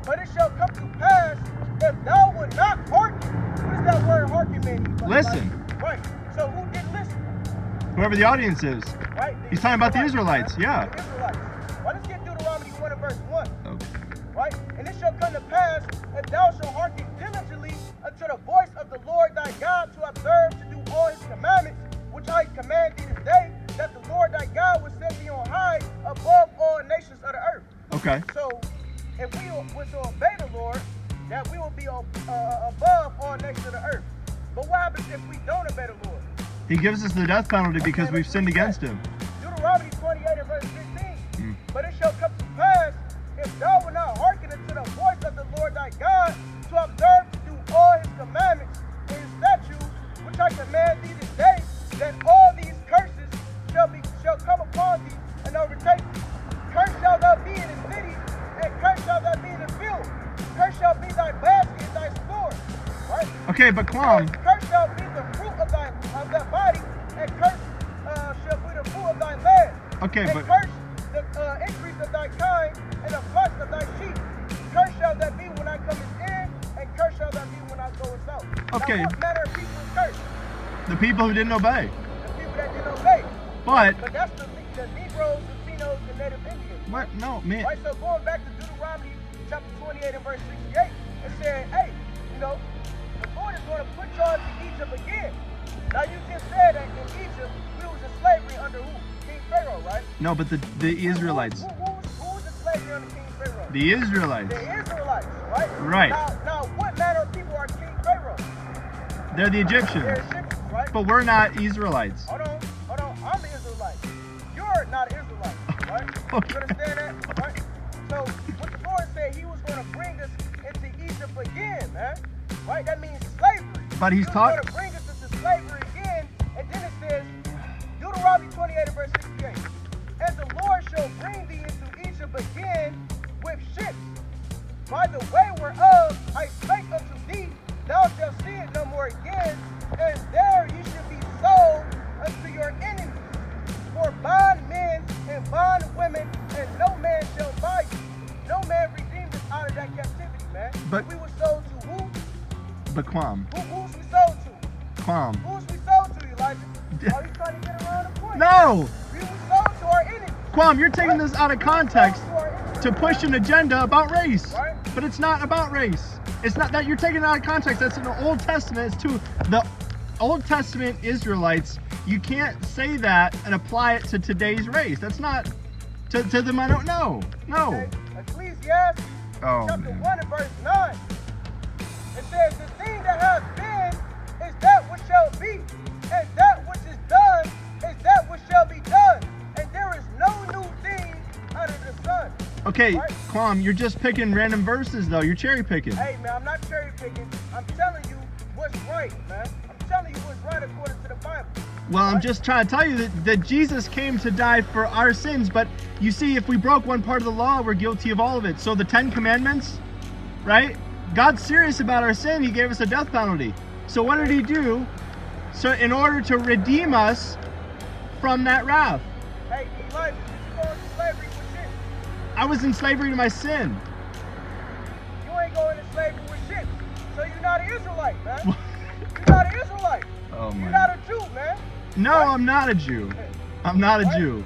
But it shall come to pass, if thou would not hearken. What does that word hearken mean? Listen. Right. So who didn't listen? Whoever the audience is. Right. He's talking about the Israelites, yeah. The Israelites. Well, let's get Deuteronomy 1 and verse 1. Okay. Right? And it shall come to pass, if thou shalt hearken diligently unto the voice of the Lord thy God, to observe to do all his commandments, which I command thee this day, that the Lord thy God will set thee on high above all nations of the earth. Okay. So, if we were to obey the Lord, that we will be above all nations of the earth. But what happens if we don't obey the Lord? He gives us the death penalty because we've sinned against him. Deuteronomy 28 and verse 15. But it shall come to pass, if thou wilt not hearken unto the voice of the Lord thy God, to observe to do all his commandments and his statutes, which I command thee this day, that all these curses shall come upon thee and overtake thee. Cursed shall thou be in the city, and cursed shall thou be in the field. Cursed shall be thy basket and thy store. Right? Okay, but Klom. Cursed shall be the fruit of thy body, and cursed shall be the fruit of thy land. Okay, and but cursed the increase of thy kind, and the flocks of thy sheep. Cursed shall that be when I come in, and cursed shall that be when I go out. Okay. Now, what manner of people is cursed? the people who didn't obey. The people that didn't obey. But that's the Negroes, Latinos, and Native Indians. what? No, man. Right, so going back to Deuteronomy chapter 28 and verse 68, it said, hey, the Lord is going to put y'all to Egypt again. Now you just said that in Egypt, we was in slavery under who? King Pharaoh, right? No, but the Israelites. Who was in slavery under King Pharaoh? The Israelites. The Israelites, right? Right. Now what manner of people are King Pharaoh? They're the Egyptians. They're Egyptians, right? But we're not Israelites. Hold on. I'm the Israelite. You're not an Israelite, right? Okay. You understand that? Right? So what the Lord said, he was going to bring us into Egypt again, man. Right? That means slavery. But he's going to bring us into slavery again. And then it says, Deuteronomy 28 and verse 68. And the Lord shall bring thee into Egypt again with ships. By the way whereof I spake unto thee, thou shalt see it no more again. And there ye should be sold unto your enemies. For bondmen and bondwomen, and no man shall buy you. No man redeemed us out of that captivity, man. But we were sold to who? But Kwam. Who's we sold to? Kwam. Who's we sold to, Elijah? Are you trying to get around the point? No! We were sold to our enemies. Kwam, you're taking this out of context to push an agenda about race. Right. But it's not about race. It's not that you're taking it out of context. That's in the Old Testament. It's to the Old Testament Israelites. You can't say that and apply it to today's race. That's not to them. I don't know. No. Okay. Ecclesiastes chapter 1 and verse 9. It says, the thing that has been is that which shall be, and that which is done is that which shall be done. And there is no new thing under the sun. Okay, right? Kwam, you're just picking random verses though. You're cherry picking. Hey man, I'm not cherry picking. I'm telling you what's right, man. I'm telling you what's right according to the Bible. Well, I'm just trying to tell you that Jesus came to die for our sins, but you see, if we broke one part of the law, we're guilty of all of it. So the 10 Commandments, right? God's serious about our sin. He gave us a death penalty. So what did he do? So in order to redeem us from that wrath. Hey, Elijah, did you go into slavery with shit? I was in slavery to my sin. You ain't going into slavery with shit. So you're not an Israelite, man. You're not an Israelite. Oh my. You're not a Jew, man. No, right? I'm not a Jew. I'm not a Jew.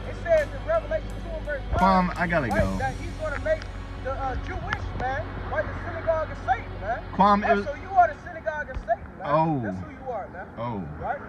It says in Revelation 2 and verse 5, I gotta go. That he's going to make the Jewish, man, right, the synagogue of Satan, man. Kwam, right, so you are the synagogue of Satan, man. Oh. That's who you are, man. Oh. Right?